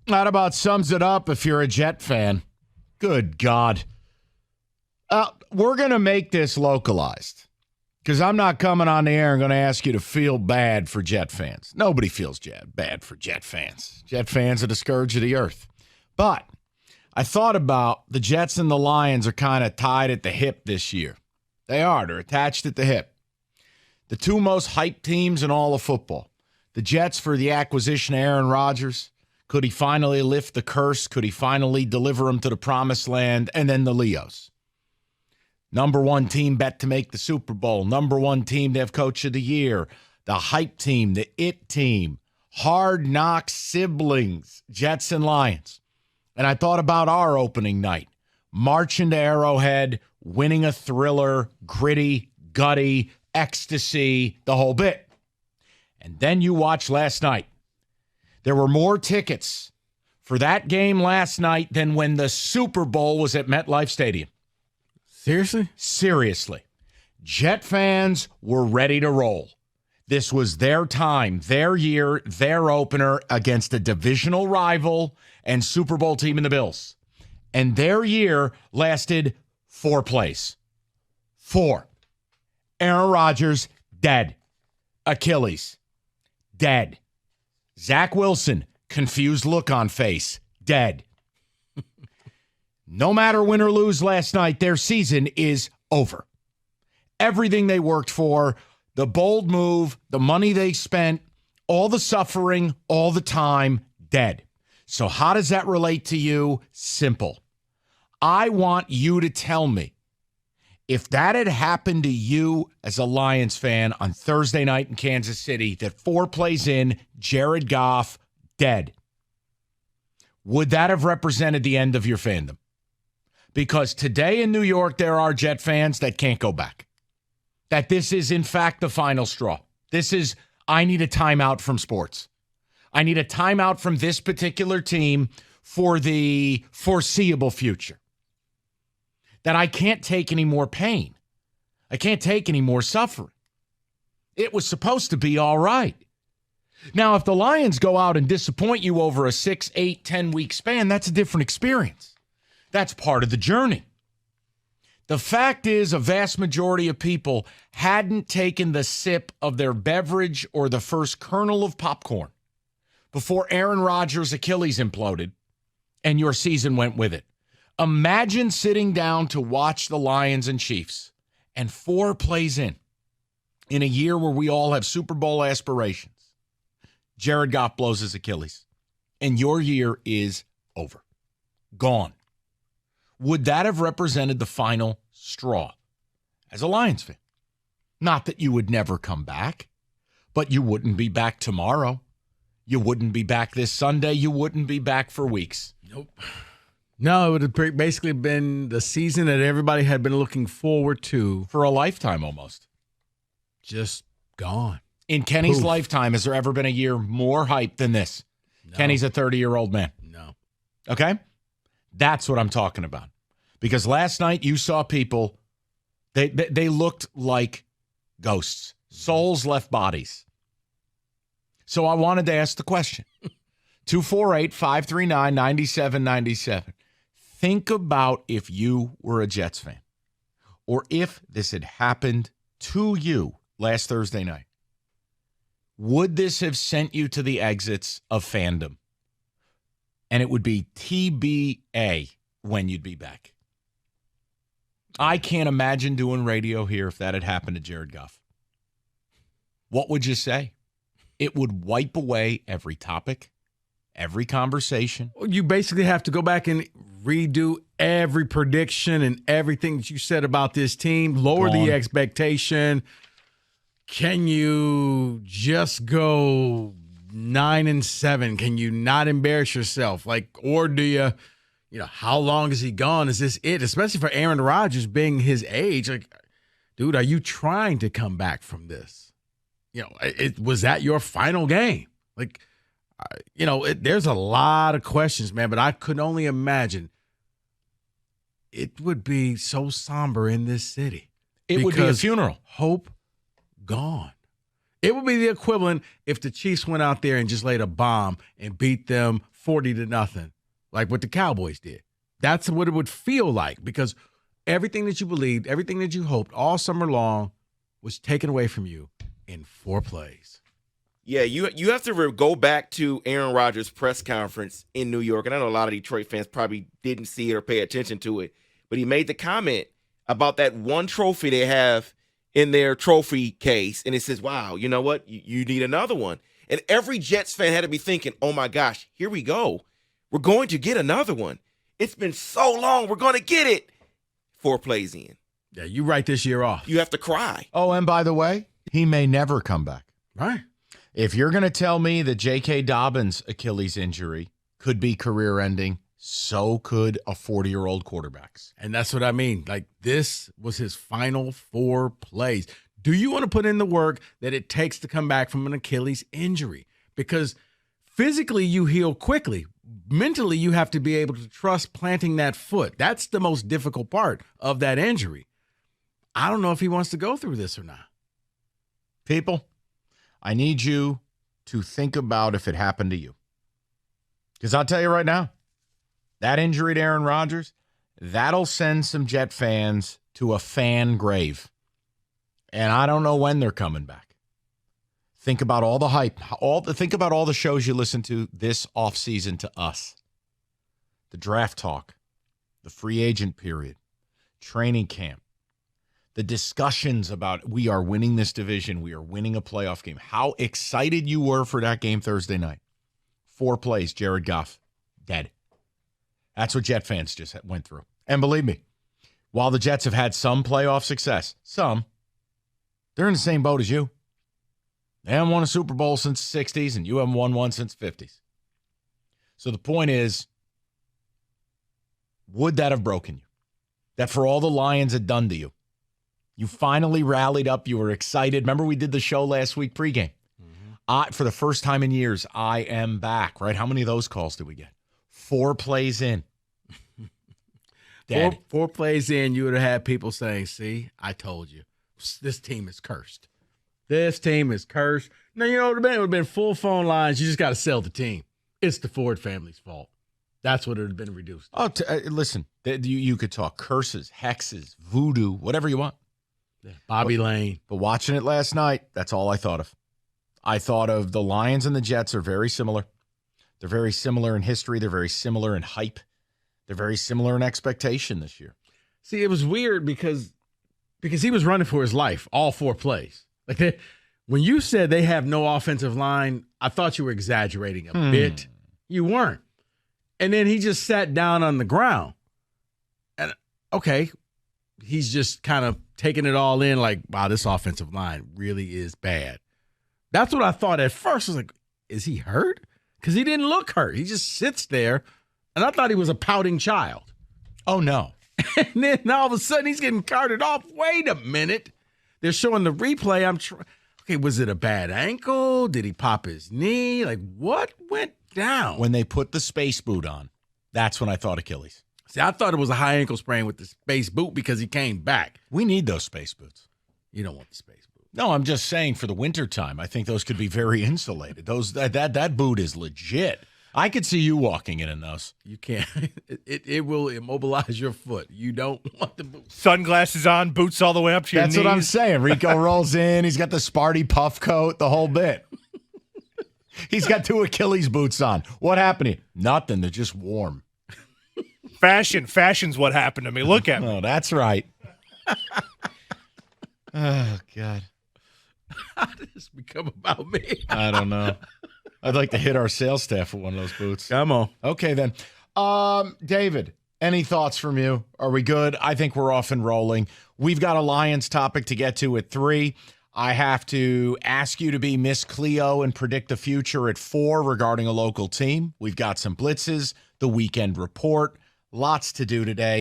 That about sums it up if you're a Jet fan. Good God. We're going to make this localized because I'm not coming on the air and going to ask you to feel bad for Jet fans. Nobody feels bad for Jet fans. Jet fans are the scourge of the earth. But I thought about the Jets and the Lions are kind of tied at the hip this year. They are. They're attached at the hip. The two most hyped teams in all of football. The Jets for the acquisition of Aaron Rodgers. Could he finally lift the curse? Could he finally deliver him to the promised land? And then the Leos. Number one team bet to make the Super Bowl. Number one team to have Coach of the Year. The hype team, the it team. Hard knock siblings, Jets and Lions. And I thought about our opening night. Marching to Arrowhead, winning a thriller, gritty, gutty, ecstasy, the whole bit. And then you watch last night. There were more tickets for that game last night than when the Super Bowl was at MetLife Stadium. Seriously? Seriously. Jet fans were ready to roll. This was their time, their year, their opener against a divisional rival and Super Bowl team in the Bills. And their year lasted 4 plays. 4. Aaron Rodgers, dead. Achilles, dead. Zach Wilson, confused look on face, dead. No matter win or lose last night, their season is over. Everything they worked for, the bold move, the money they spent, all the suffering, all the time, dead. So how does that relate to you? Simple. I want you to tell me if that had happened to you as a Lions fan on Thursday night in Kansas City, that 4 plays in, Jared Goff, dead, would that have represented the end of your fandom? Because today in New York, there are Jet fans that can't go back. That this is, in fact, the final straw. This is, I need a timeout from sports. I need a timeout from this particular team for the foreseeable future. That I can't take any more pain. I can't take any more suffering. It was supposed to be all right. Now, if the Lions go out and disappoint you over a 6, 8, 10-week span, that's a different experience. That's part of the journey. The fact is, a vast majority of people hadn't taken the sip of their beverage or the first kernel of popcorn before Aaron Rodgers' Achilles imploded and your season went with it. Imagine sitting down to watch the Lions and Chiefs and 4 plays in a year where we all have Super Bowl aspirations. Jared Goff blows his Achilles and your year is over. Gone. Would that have represented the final straw as a Lions fan? Not that you would never come back, but you wouldn't be back tomorrow. You wouldn't be back this Sunday. You wouldn't be back for weeks. Nope. No, it would have basically been the season that everybody had been looking forward to. For a lifetime almost. Just gone. In Kenny's lifetime, has there ever been a year more hype than this? No. Kenny's a 30-year-old man. No. Okay? That's what I'm talking about. Because last night you saw people, they looked like ghosts. Souls left bodies. So I wanted to ask the question. 248-539-9797. Think about if you were a Jets fan or if this had happened to you last Thursday night. Would this have sent you to the exits of fandom? And it would be TBA when you'd be back. I can't imagine doing radio here if that had happened to Jared Goff. What would you say? It would wipe away every topic, every conversation. You basically have to go back and redo every prediction and everything that you said about this team, lower the expectation. Can you just go 9-7? Can you not embarrass yourself? Or do you how long is he gone? Is this it? Especially for Aaron Rodgers being his age. Dude, are you trying to come back from this? Was that your final game? There's a lot of questions, man, but I could only imagine it would be so somber in this city. It would be a funeral. Hope gone. It would be the equivalent if the Chiefs went out there and just laid a bomb and beat them 40-0, like what the Cowboys did. That's what it would feel like, because everything that you believed, everything that you hoped all summer long was taken away from you in 4 plays. Yeah, you have to go back to Aaron Rodgers' press conference in New York, and I know a lot of Detroit fans probably didn't see it or pay attention to it, but he made the comment about that one trophy they have in their trophy case, and it says, wow, you know what? You need another one. And every Jets fan had to be thinking, oh my gosh, here we go. We're going to get another one. It's been so long. We're going to get it. 4 plays in. Yeah, you write this year off. You have to cry. Oh, and by the way, he may never come back. Right. If you're going to tell me that J.K. Dobbins' Achilles injury could be career-ending, so could a 40-year-old quarterback's. And that's what I mean. Like, this was his final 4 plays. Do you want to put in the work that it takes to come back from an Achilles injury? Because physically you heal quickly. Mentally, you have to be able to trust planting that foot. That's the most difficult part of that injury. I don't know if he wants to go through this or not. People, I need you to think about if it happened to you. Because I'll tell you right now, that injury to Aaron Rodgers, that'll send some Jet fans to a fan grave. And I don't know when they're coming back. Think about all the hype. Think about all the shows you listen to this offseason to us. The draft talk, the free agent period, training camp, the discussions about we are winning this division, we are winning a playoff game. How excited you were for that game Thursday night. 4 plays, Jared Goff, dead. That's what Jet fans just went through. And believe me, while the Jets have had some playoff success, they're in the same boat as you. They haven't won a Super Bowl since the 60s, and you haven't won one since the 50s. So the point is, would that have broken you? That for all the Lions had done to you, you finally rallied up. You were excited. Remember we did the show last week pregame? Mm-hmm. For the first time in years, I am back, right? How many of those calls did we get? 4 plays in. Dead. 4 plays in, you would have had people saying, see, I told you. This team is cursed. This team is cursed. Now, you know, it would have been full phone lines. You just got to sell the team. It's the Ford family's fault. That's what it would have been reduced to. Listen, you could talk curses, hexes, voodoo, whatever you want. Yeah, Bobby Lane. But watching it last night, that's all I thought of. I thought of the Lions and the Jets are very similar. They're very similar in history. They're very similar in hype. They're very similar in expectation this year. See, it was weird because he was running for his life all 4 plays. Like when you said they have no offensive line, I thought you were exaggerating a bit. You weren't. And then he just sat down on the ground. And, okay, he's just kind of taking it all in like, wow, this offensive line really is bad. That's what I thought at first. I was like, is he hurt? Because he didn't look hurt. He just sits there, and I thought he was a pouting child. Oh, no. And then all of a sudden he's getting carted off. Wait a minute. They're showing the replay. Okay, was it a bad ankle? Did he pop his knee? Like, what went down? When they put the space boot on, that's when I thought Achilles. See, I thought it was a high ankle sprain with the space boot because he came back. We need those space boots. You don't want the space boot. No, I'm just saying for the wintertime, I think those could be very insulated. That boot is legit. I could see you walking in those. You can't. It will immobilize your foot. You don't want the boot. Sunglasses on, boots all the way up to your knees. That's what I'm saying. Rico rolls in. He's got the Sparty puff coat, the whole bit. He's got 2 Achilles boots on. What happened to you? Nothing. They're just warm. Fashion's what happened to me. Look at me. Oh, that's right. Oh, God. How did this become about me? I don't know. I'd like to hit our sales staff with one of those boots. Come on. Okay, then. David, any thoughts from you? Are we good? I think we're off and rolling. We've got a Lions topic to get to at 3. I have to ask you to be Miss Cleo and predict the future at 4 regarding a local team. We've got some blitzes, the weekend report, lots to do today.